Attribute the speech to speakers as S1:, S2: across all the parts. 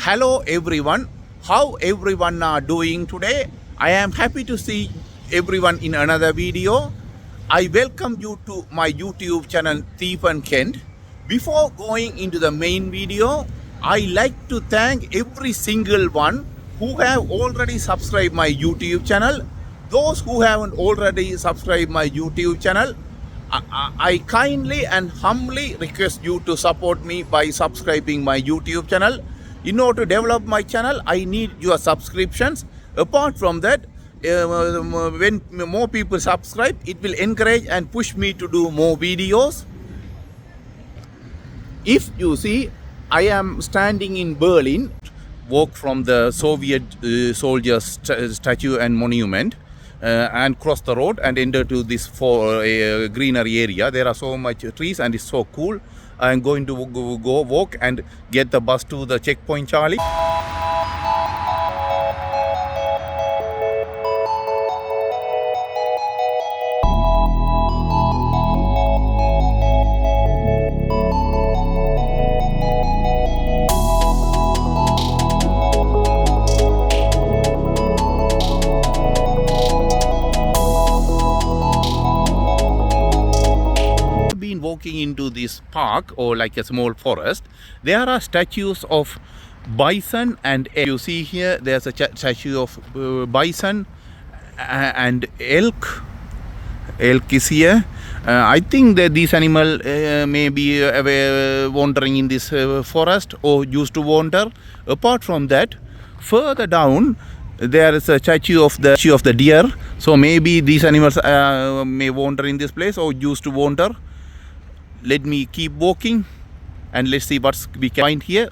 S1: Hello everyone, how everyone are doing today? I am happy to see everyone in another video. I welcome you to my YouTube channel Thief and Kent. Before going into the main video, I like to thank every single one who have already subscribed my YouTube channel. Those who haven't already subscribed my YouTube channel, I kindly and humbly request you to support me by subscribing my YouTube channel. In order to develop my channel, I need your subscriptions. Apart from that, when more people subscribe, it will encourage and push me to do more videos. If you see, I am standing in Berlin, walk from the Soviet soldiers statue and monument, and cross the road and enter to this greenery area. There are so much trees and it's so cool. I'm going to go walk and get the bus to the checkpoint Charlie. Walking into this park or like a small forest, there are statues of bison, and you see here there's a statue of bison and elk is here. I think that these animals may be wandering in this forest or used to wander. Apart from that, further down there is a statue of the deer, so maybe these animals may wander in this place or used to wander. Let me keep walking and let's see what we can find here.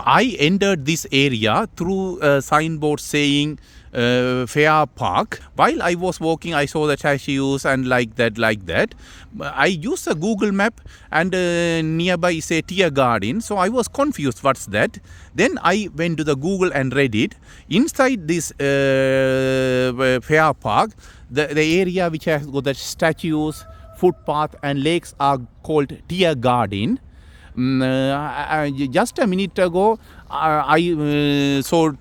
S1: I entered this area through a signboard saying Fair Park. While I was walking, I saw the statues and like that. I used a Google map and nearby is a Tiergarten. So I was confused, what's that? Then I went to the Google and read it. Inside this Fair Park, the area which has got the statues, footpath and lakes are called Tiergarten. Just a minute ago, I saw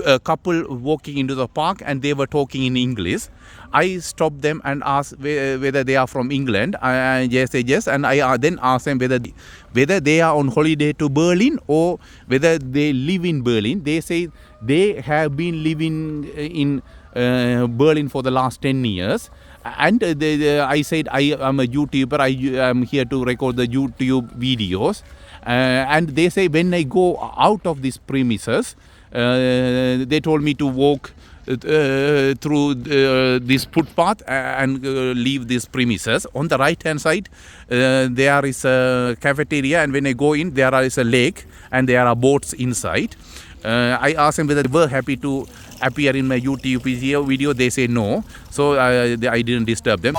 S1: a couple walking into the park and they were talking in English. I stopped them and asked whether they are from England. Yes, yes, and I then asked them whether they are on holiday to Berlin or whether they live in Berlin. They say they have been living in Berlin for the last 10 years. And I said I am a YouTuber, I am here to record the YouTube videos. And they say when I go out of these premises, they told me to walk through this footpath and leave these premises. On the right hand side, there is a cafeteria, and when I go in, there is a lake and there are boats inside. I asked them whether they were happy to appear in my YouTube video. They say no, so I didn't disturb them.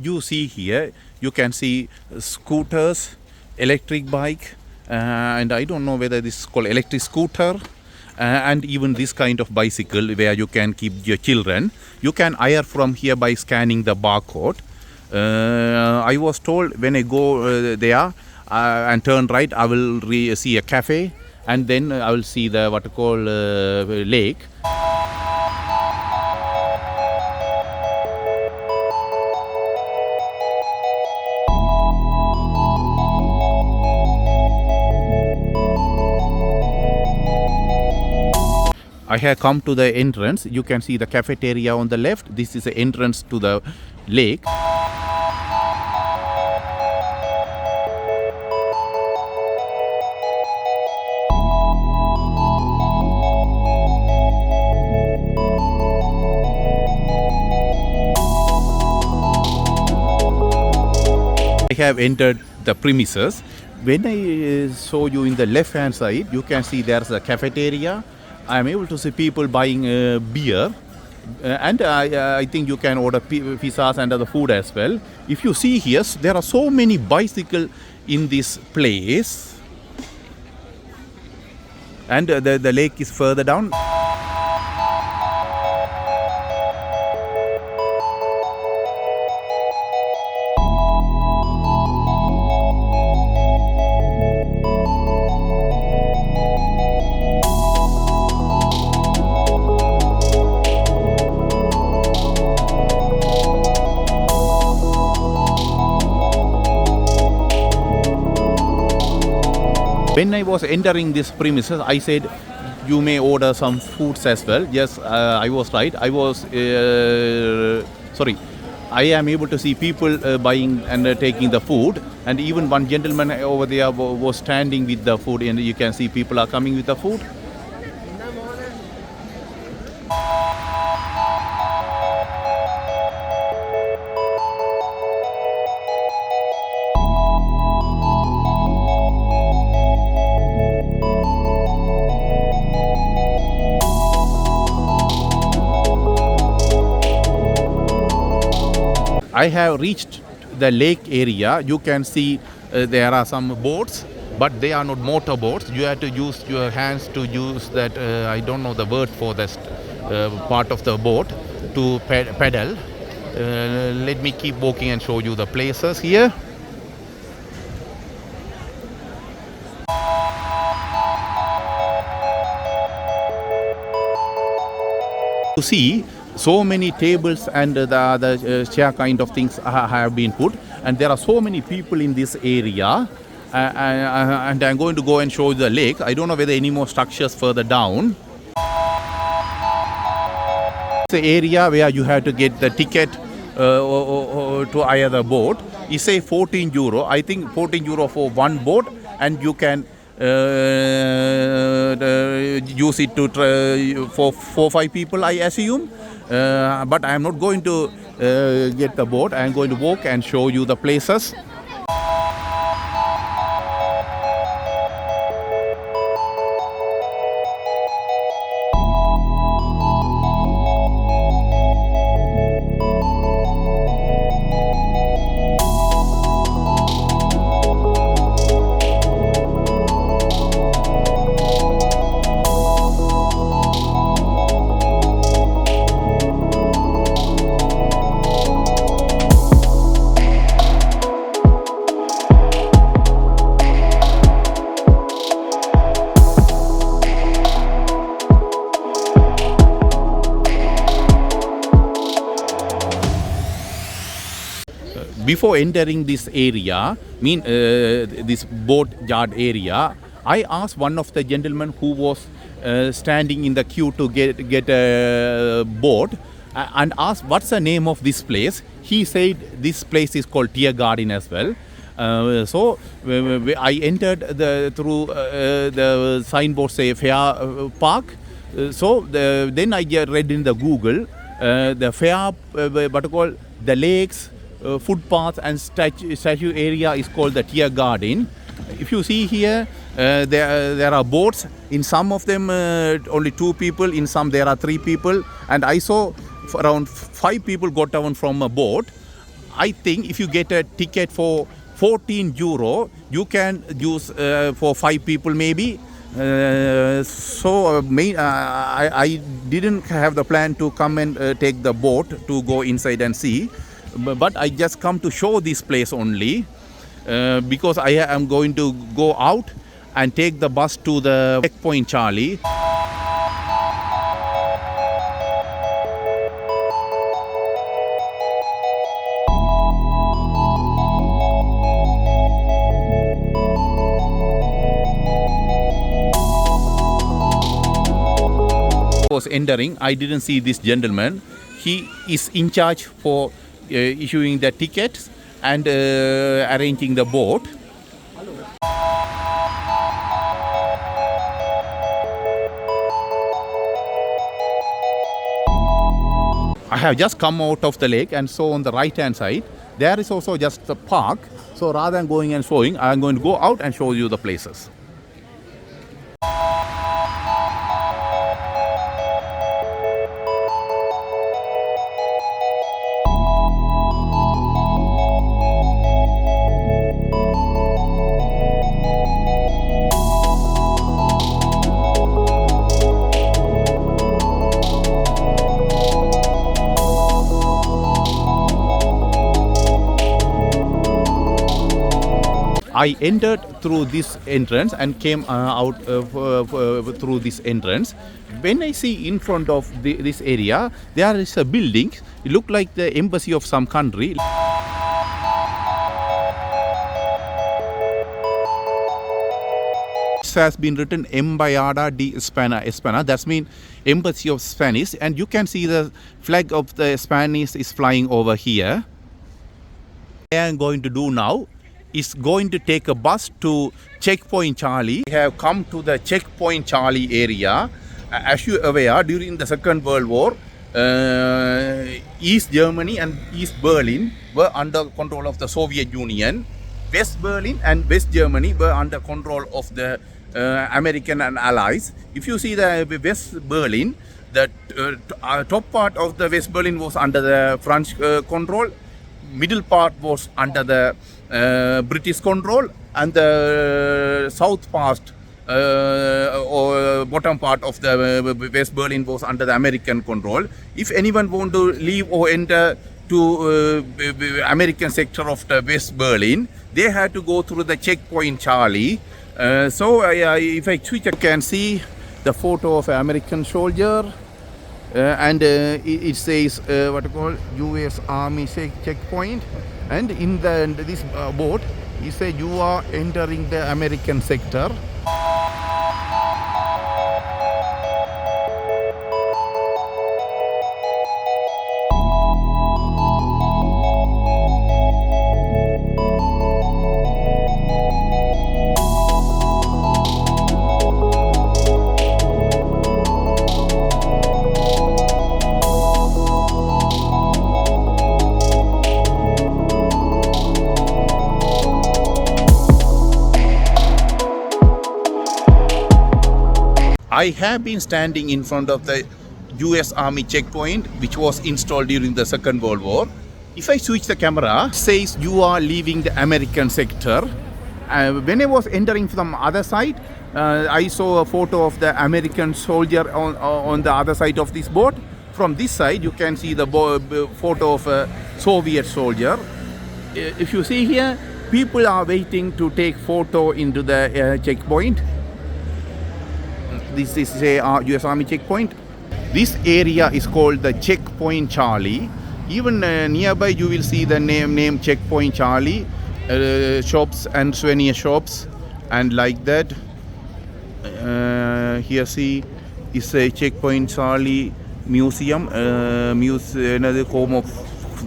S1: you see here, you can see scooters, electric bike, and I don't know whether this is called electric scooter, and even this kind of bicycle where you can keep your children. You can hire from here by scanning the barcode. I was told when I go there and turn right, I will see a cafe, and then I will see the what you call lake. I have come to the entrance. You can see the cafeteria on the left. This is the entrance to the lake. I have entered the premises. When I saw you in the left hand side, you can see there's a cafeteria. I am able to see people buying beer, and I think you can order pizzas and other food as well. If you see here, there are so many bicycles in this place, and the lake is further down. When I was entering this premises, I said, you may order some foods as well. Yes, I was right. I am able to see people buying and taking the food. And even one gentleman over there was standing with the food, and you can see people are coming with the food. I have reached the lake area. You can see there are some boats, but they are not motor boats. You have to use your hands to use that, I don't know the word for this part of the boat, to pedal. Let me keep walking and show you the places here. You see, so many tables and the other chair kind of things have been put, and there are so many people in this area, and I'm going to go and show you the lake. I don't know whether any more structures further down. It's the area where you have to get the ticket to hire the boat. It's say 14 euro. I think 14 euro for one boat, and you can use it to for 4-5 people, I assume. But I am not going to get the boat. I am going to walk and show you the places. Before entering this area, this boat yard area, I asked one of the gentlemen who was standing in the queue to get a boat, and asked what's the name of this place. He said this place is called Tiergarten as well. So I entered through the signboard say Fair Park. Then I read in the Google the fair, the lakes, footpath and statue area is called the Tiergarten. If you see here, there are boats. In some of them only 2 people, in some there are 3 people, and I saw around 5 people got down from a boat. I think if you get a ticket for 14 euro, you can use for 5 people maybe. I didn't have the plan to come and take the boat to go inside and see, but I just come to show this place only because I am going to go out and take the bus to the checkpoint Charlie. Was entering, I didn't see this gentleman. He is in charge for issuing the tickets and arranging the boat. I have just come out of the lake, and so on the right hand side there is also just a park. So rather than going and showing, I am going to go out and show you the places. I entered through this entrance and came out through this entrance. When I see in front of this area, there is a building. It looked like the embassy of some country. It has been written Embajada de España. That means Embassy of Spanish. And you can see the flag of the Spanish is flying over here. What I am going to do now is going to take a bus to Checkpoint Charlie. We have come to the Checkpoint Charlie area. As you are aware, during the Second World War, East Germany and East Berlin were under control of the Soviet Union. West Berlin and West Germany were under control of the American and Allies. If you see the West Berlin, the top part of the West Berlin was under the French control. Middle part was under the British control, and the south part or bottom part of the West Berlin was under the American control. If anyone want to leave or enter to American sector of the West Berlin, they had to go through the Checkpoint Charlie. If I switch, you can see the photo of an American soldier. And it says what you call U.S. Army checkpoint, and in this boat it says you are entering the American sector. I have been standing in front of the US Army checkpoint, which was installed during the Second World War. If I switch the camera, it says you are leaving the American sector. When I was entering from the other side, I saw a photo of the American soldier on the other side of this boat. From this side, you can see the photo of a Soviet soldier. If you see here, people are waiting to take photo into the checkpoint. This is a US Army checkpoint. This area is called the Checkpoint Charlie. Even nearby you will see the name Checkpoint Charlie, shops and souvenir shops and like that. Here see is a Checkpoint Charlie museum, another home of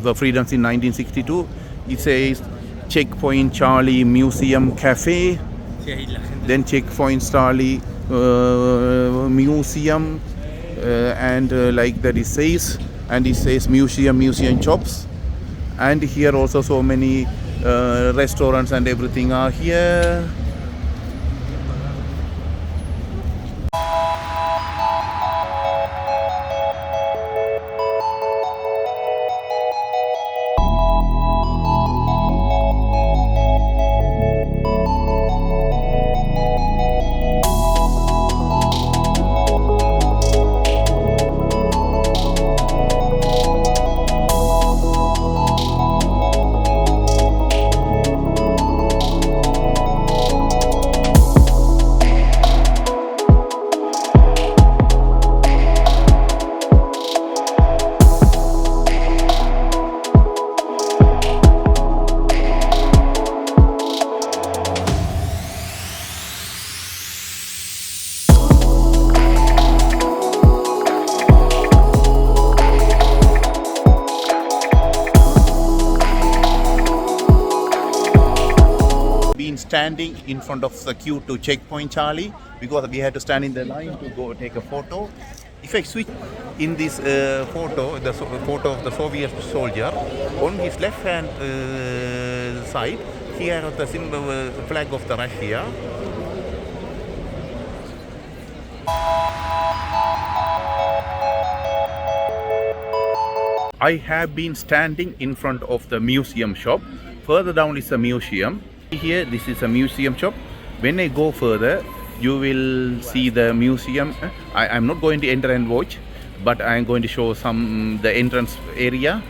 S1: the freedoms in 1962. It says Checkpoint Charlie Museum Cafe, then Checkpoint Charlie museum, and like that it says, and it says museum shops, and here also so many restaurants and everything are here. standing in front of the queue to checkpoint Charlie because we had to stand in the line to go take a photo. If I switch in this photo, the photo of the Soviet soldier, on his left hand side, he has the symbol, flag of the Russia. I have been standing in front of the museum shop. Further down is a museum. Here, this is a museum shop. When I go further, you will see the museum. I'm not going to enter and watch, but I'm going to show the entrance area.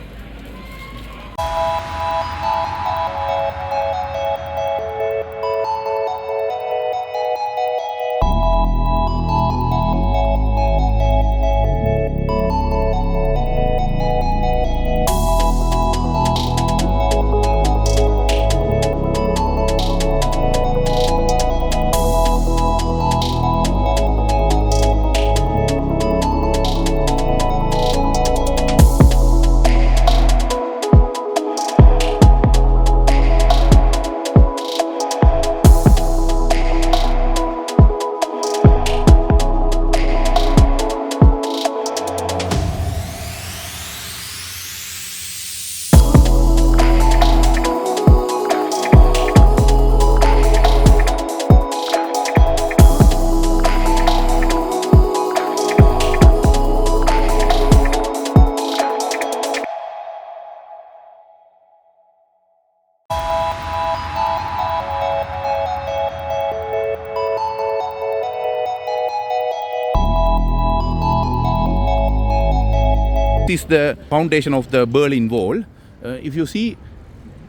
S1: This is the foundation of the Berlin Wall. If you see,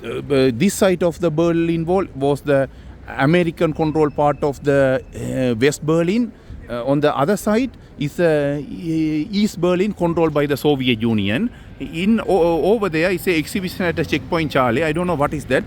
S1: this side of the Berlin Wall was the American controlled part of the West Berlin. On the other side is East Berlin controlled by the Soviet Union. Over there is an exhibition at a checkpoint Charlie. I don't know what is that.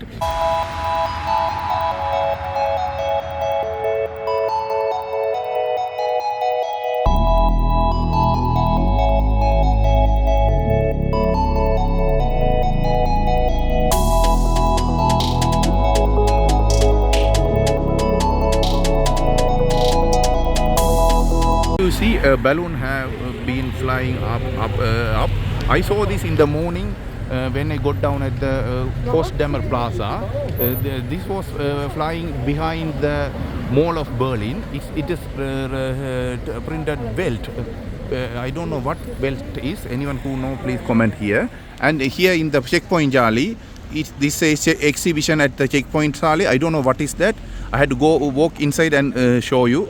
S1: You see a balloon have been flying up. I saw this in the morning when I got down at the Potsdamer Plaza. This was flying behind the Mall of Berlin. It is printed Welt. I don't know what Welt is. Anyone who knows, please comment here. And here in the checkpoint Charlie, this is exhibition at the checkpoint Charlie. I don't know what is that. I had to go walk inside and show you.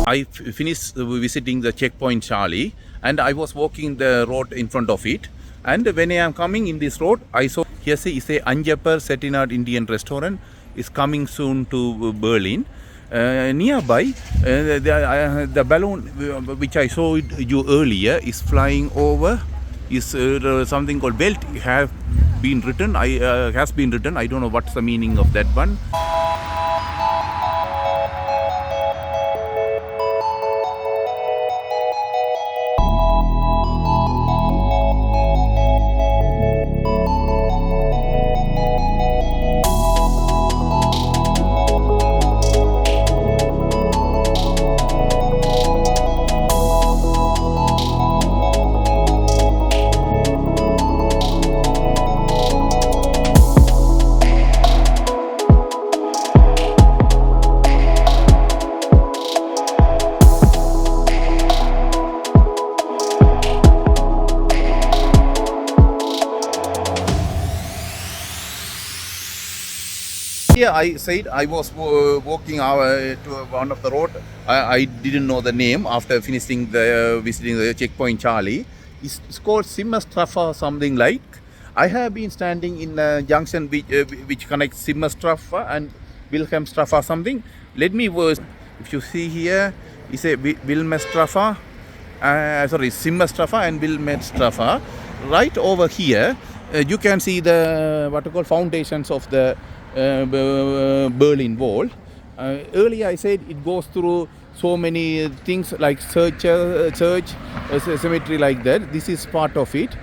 S1: I finished visiting the checkpoint Charlie, and I was walking the road in front of it. And when I am coming in this road, I saw here is a Anjapur Settinad Indian restaurant is coming soon to Berlin. Nearby, the balloon which I showed you earlier is flying over. Is something called belt have been written. Has been written. I don't know what's the meaning of that one. Here I said I was walking to one of the road. I didn't know the name after finishing the visiting the checkpoint Charlie. It's called Simmerstrasse or something like. I have been standing in a junction which connects Simmerstrasse and Wilhelmstrasse or something. Let me verse. If you see here, it's a Wilhelmstrasse, Simmerstrasse and Wilhelmstrasse. Right over here, you can see the what you call foundations of the Berlin Wall. Earlier I said it goes through so many things like church, cemetery like that. This is part of it.